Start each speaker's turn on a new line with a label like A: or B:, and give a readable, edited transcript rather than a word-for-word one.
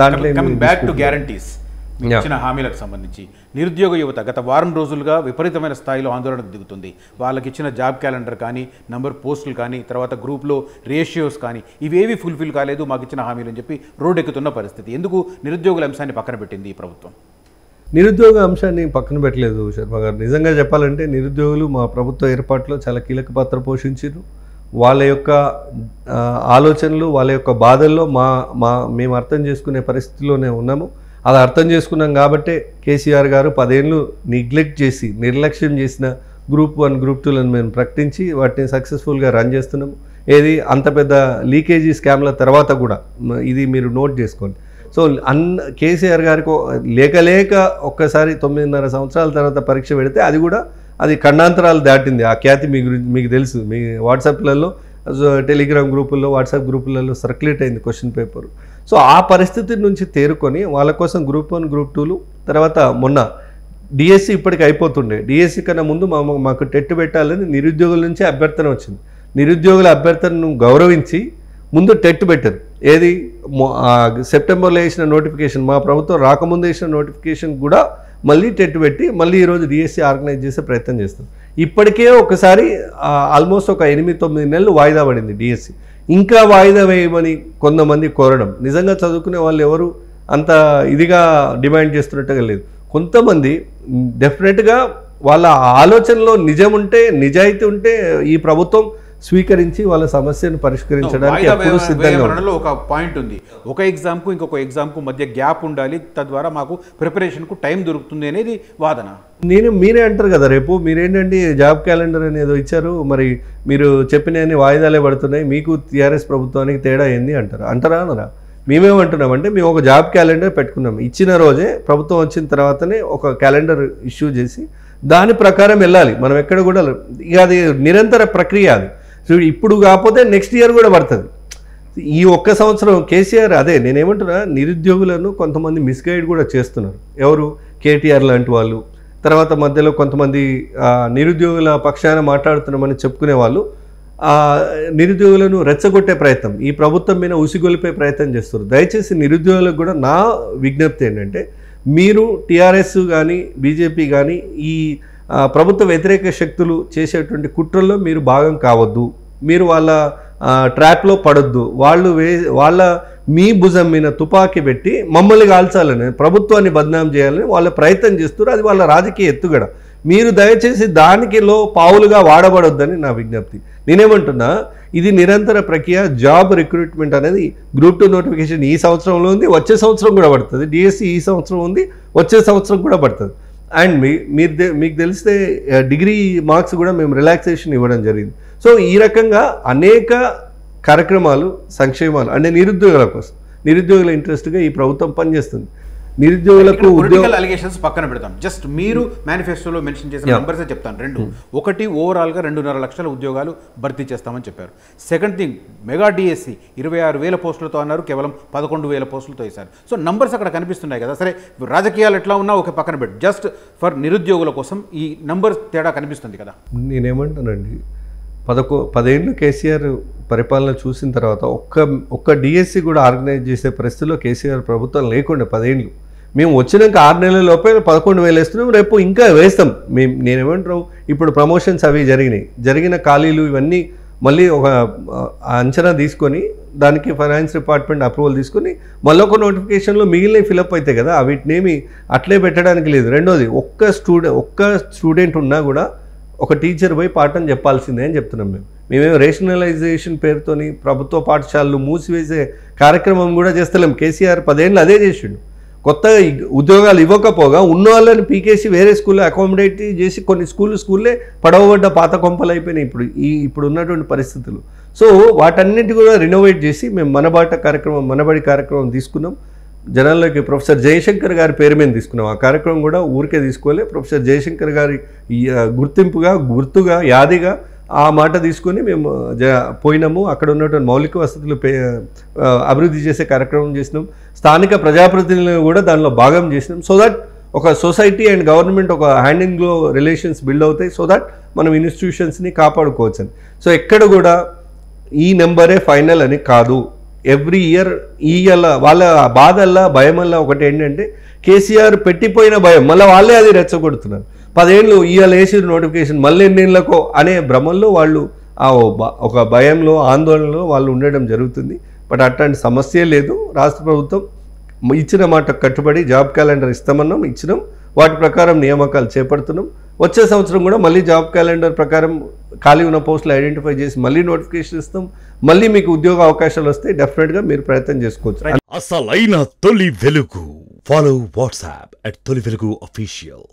A: దాంట్లో back to guarantees ఇచ్చిన హామీలకు సంబంధించి నిరుద్యోగ యువత గత వారం రోజులుగా విపరీతమైన స్థాయిలో ఆందోళనకు దిగుతుంది. వాళ్ళకి ఇచ్చిన జాబ్ క్యాలెండర్ కానీ, నంబర్ పోస్టులు కానీ, తర్వాత గ్రూప్లో రేషియోస్ కానీ ఇవేవి ఫుల్ఫిల్ కాలేదు, మాకు ఇచ్చిన హామీలు అని చెప్పి రోడ్డెక్కుతున్న పరిస్థితి. ఎందుకు నిరుద్యోగుల అంశాన్ని పక్కన పెట్టింది ఈ ప్రభుత్వం?
B: నిరుద్యోగ అంశాన్ని పక్కన పెట్టలేదు శర్మ గారు. నిజంగా చెప్పాలంటే నిరుద్యోగులు మా ప్రభుత్వ ఏర్పాటులో చాలా కీలక పాత్ర పోషించారు. వాళ్ళ యొక్క ఆలోచనలు, వాళ్ళ యొక్క బాధల్లో మేము అర్థం చేసుకునే పరిస్థితిలోనే ఉన్నాము. అలా అర్థం చేసుకున్నాం కాబట్టే కేసీఆర్ గారు 10 ఏళ్ళు నెగ్లెక్ట్ చేసి నిర్లక్ష్యం చేసిన గ్రూప్ 1 గ్రూప్ 2లను మేము ప్రకటించి వాటిని సక్సెస్ఫుల్గా రన్ చేస్తున్నాము. ఏది అంత పెద్ద లీకేజీ స్కామ్ల తర్వాత కూడా ఇది మీరు నోట్ చేసుకోండి. సో కేసీఆర్ గారికి లేక ఒక్కసారి 9.5 సంవత్సరాల తర్వాత పరీక్ష పెడితే అది ఖండాంతరాలు దాటింది. ఆ ఖ్యాతి మీకు తెలుసు. మీ వాట్సాప్లలో, టెలిగ్రామ్ గ్రూపుల్లో, వాట్సాప్ గ్రూపులలో సర్క్యులేట్ అయింది క్వశ్చన్ పేపర్. సో ఆ పరిస్థితి నుంచి తేరుకొని వాళ్ళ కోసం గ్రూప్ 1 గ్రూప్ 2లు, తర్వాత మొన్న డిఎస్సి ఇప్పటికి అయిపోతుండే. డిఎస్సి కన్నా ముందు మాకు టెట్ పెట్టాలని నిరుద్యోగుల నుంచి అభ్యర్థన వచ్చింది. నిరుద్యోగుల అభ్యర్థనను గౌరవించి ముందు టెట్ పెట్టారు. ఏది సెప్టెంబర్లో వేసిన నోటిఫికేషన్, మా ప్రభుత్వం రాకముందు వేసిన నోటిఫికేషన్ కూడా మళ్ళీ టెట్ పెట్టి మళ్ళీ ఈరోజు డిఎస్సి ఆర్గనైజ్ చేసే ప్రయత్నం చేస్తాం. ఇప్పటికే ఒకసారి ఆల్మోస్ట్ ఒక 8-9 నెలలు వాయిదా పడింది డిఎస్సి. ఇంకా వాయిదా వేయమని కొంతమంది కోరడం నిజంగా చదువుకునే వాళ్ళు ఎవరు అంత ఇదిగా డిమాండ్ చేస్తున్నట్టుగా లేదు. కొంతమంది డెఫినెట్గా వాళ్ళ ఆలోచనలో నిజం ఉంటే, నిజాయితీ ఉంటే ఈ ప్రభుత్వం స్వీకరించి వాళ్ళ సమస్యను పరిష్కరించడానికి ఎప్పుడు సిద్ధంగా ఉంది.
A: ఒక పాయింట్ ఉంది, ఒక ఎగ్జామ్కు ఇంకొక ఎగ్జామ్కు మధ్య గ్యాప్ ఉండాలి, తద్వారా మాకు ప్రిపరేషన్కు టైం దొరుకుతుంది అనేది వాదన.
B: మీరే అంటారు కదా, రేపు మీరేంటంటే జాబ్ క్యాలెండర్ అనేది ఇచ్చారు, మరి మీరు చెప్పినవన్నీ వాయిదాలే పడుతున్నాయి, మీకు టీఆర్ఎస్ ప్రభుత్వానికి తేడా ఏంది అంటారా అనరా? మేమేమంటున్నామంటే మేము ఒక జాబ్ క్యాలెండర్ పెట్టుకున్నాం. ఇచ్చిన రోజే ప్రభుత్వం వచ్చిన తర్వాతనే ఒక క్యాలెండర్ ఇష్యూ చేసి దాని ప్రకారం వెళ్ళాలి. మనం ఎక్కడ కూడా ఇక అది నిరంతర ప్రక్రియ. అది ఇప్పుడు కాకపోతే నెక్స్ట్ ఇయర్ కూడా పడుతుంది. ఈ ఒక్క సంవత్సరం కేసీఆర్ నేనేమంటున్నా, నిరుద్యోగులను కొంతమంది మిస్గైడ్ కూడా చేస్తున్నారు. ఎవరు? కేటీఆర్ లాంటి వాళ్ళు, తర్వాత మధ్యలో కొంతమంది నిరుద్యోగుల పక్షాన మాట్లాడుతున్నామని చెప్పుకునే వాళ్ళు నిరుద్యోగులను రెచ్చగొట్టే ప్రయత్నం, ఈ ప్రభుత్వం మీద ఉసిగొలిపే ప్రయత్నం చేస్తారు. దయచేసి నిరుద్యోగులకు కూడా నా విజ్ఞప్తి ఏంటంటే, మీరు టీఆర్ఎస్ కానీ బీజేపీ కానీ ఈ ప్రభుత్వ వ్యతిరేక శక్తులు చేసేటువంటి కుట్రల్లో మీరు భాగం కావద్దు. మీరు వాళ్ళ ట్రాప్లో పడొద్దు. వాళ్ళ మీ భుజం మీద తుపాకీ పెట్టి మమ్మల్ని కాల్చాలని, ప్రభుత్వాన్ని బద్నాం చేయాలని వాళ్ళ ప్రయత్నం చేస్తారు. అది వాళ్ళ రాజకీయ ఎత్తుగడ. మీరు దయచేసి దానికిలో పావులుగా వాడబడొద్దని నా విజ్ఞప్తి. నేనేమంటున్నా, ఇది నిరంతర ప్రక్రియ. జాబ్ రిక్రూట్మెంట్ అనేది గ్రూప్ 2 నోటిఫికేషన్ ఈ సంవత్సరంలో ఉంది, వచ్చే సంవత్సరం కూడా పడుతుంది. డిఎస్సి ఈ సంవత్సరం ఉంది, వచ్చే సంవత్సరం కూడా పడుతుంది. అండ్ మీకు తెలిస్తే డిగ్రీ మార్క్స్ కూడా మేము రిలాక్సేషన్ ఇవ్వడం జరిగింది. సో ఈ రకంగా అనేక కార్యక్రమాలు, సంక్షేమాలు అంటే నిరుద్యోగుల కోసం, నిరుద్యోగుల ఇంట్రెస్ట్గా ఈ ప్రభుత్వం పనిచేస్తుంది. నిరుద్యోగులకు
A: పొలిటికల్ అలిగేషన్స్ పక్కన పెడతాం. జస్ట్ మీరు మేనిఫెస్టోలో మెన్షన్ చేసిన నంబర్సే చెప్తాను. ఒకటి, ఓవరాల్గా 2.5 లక్షల ఉద్యోగాలు భర్తీ చేస్తామని చెప్పారు. సెకండ్ థింగ్, మెగా డిఎస్సి 26,000 పోస్టులతో అన్నారు, కేవలం 11,000 పోస్టులతో వేశారు. సో నంబర్స్ అక్కడ కనిపిస్తున్నాయి కదా. సరే, రాజకీయాలు ఎట్లా ఉన్నా ఒక పక్కన పెట్టి జస్ట్ ఫర్ నిరుద్యోగుల కోసం ఈ నంబర్స్ తేడా కనిపిస్తుంది కదా.
B: నేనేమంటానండి, 10 ఏళ్ళు కేసీఆర్ పరిపాలన చూసిన తర్వాత ఒక్క డిఎస్సి కూడా ఆర్గనైజ్ చేసే పరిస్థితిలో కేసీఆర్ ప్రభుత్వం లేకుండా 10 ఏళ్ళు మేము వచ్చినాక 6 నెలల లోపే 11,000 వేస్తున్నాం. రేపు ఇంకా వేస్తాం. నేనేమంటున్నాం, ఇప్పుడు ప్రమోషన్స్ అవి జరిగిన ఖాళీలు ఇవన్నీ మళ్ళీ ఒక అంచనా తీసుకొని దానికి ఫైనాన్స్ డిపార్ట్మెంట్ అప్రూవల్ తీసుకొని మళ్ళీ ఒక నోటిఫికేషన్లో మిగిలిన ఫిలప్ అవుతాయి కదా, వీటినేమి అట్లే పెట్టడానికి లేదు. రెండోది, ఒక్క స్టూడెంట్ ఉన్నా కూడా ఒక టీచర్ పోయి పాఠం చెప్పాల్సిందే అని చెప్తున్నాం. మేమేమో రేషనలైజేషన్ పేరుతోని ప్రభుత్వ పాఠశాలలు మూసివేసే కార్యక్రమం కూడా చేస్తలేం. కేసీఆర్ 10 ఏళ్ళు అదే చేసిండు. కొత్త ఉద్యోగాలు ఇవ్వకపోగా ఉన్న వాళ్ళని పీకేసి వేరే స్కూల్లో అకామిడేట్ చేసి కొన్ని స్కూల్లే పడవబడ్డ పాత కొంపలు అయిపోయినాయి ఇప్పుడు ఉన్నటువంటి పరిస్థితులు. సో వాటన్నిటి కూడా రినోవేట్ చేసి మేము మనబడి కార్యక్రమం తీసుకున్నాం. జనాల్లోకి ప్రొఫెసర్ జయశంకర్ గారి పేరు మీద తీసుకున్నాం. ఆ కార్యక్రమం కూడా ఊరికే తీసుకోలే, ప్రొఫెసర్ జయశంకర్ గారి గుర్తుగా యాదిగా ఆ మాట తీసుకొని మేము పోయినాము. అక్కడ ఉన్నటువంటి మౌలిక వసతులు అభివృద్ధి చేసే కార్యక్రమం చేసినాం. స్థానిక ప్రజాప్రతినిధులను కూడా దానిలో భాగం చేసినాం. సో దట్ ఒక సొసైటీ అండ్ గవర్నమెంట్ ఒక hand in glow relations build అవుతాయి. సో దట్ మనం ఇన్స్టిట్యూషన్స్ని కాపాడుకోవచ్చు అని. సో ఎక్కడ కూడా ఈ నెంబరే ఫైనల్ అని కాదు. ఎవ్రీ ఇయర్ వాళ్ళ బాధల్లా భయమల్లా ఒకటి ఏంటంటే కేసీఆర్ పెట్టిపోయిన భయం మళ్ళీ వాళ్ళే అది రెచ్చగొడుతున్నారు. 10 ఏళ్ళు ఇవాళ వేసిన నోటిఫికేషన్ మళ్ళీ ఎన్నేళ్ళకో అనే భ్రమంలో వాళ్ళు ఒక భయంలో ఆందోళనలో వాళ్ళు ఉండడం జరుగుతుంది. బట్ అట్లాంటి సమస్య లేదు. రాష్ట్ర ప్రభుత్వం ఇచ్చిన మాట కట్టుబడి జాబ్ క్యాలెండర్ ఇస్తామన్నాం, ఇచ్చినాం. వాటి ప్రకారం నియామకాలు చేపడుతున్నాం. వచ్చే సంవత్సరం కూడా మళ్ళీ జాబ్ క్యాలెండర్ ప్రకారం ఖాళీ ఉన్న పోస్టులు ఐడెంటిఫై చేసి మళ్ళీ నోటిఫికేషన్ ఇస్తాం. మళ్ళీ మీకు ఉద్యోగ అవకాశాలు వస్తే డెఫినెట్గా మీరు ప్రయత్నం చేసుకోవచ్చు.
C: అసలైన తొలి వెలుగు. ఫాలో వాట్సాప్ @తొలి వెలుగు official.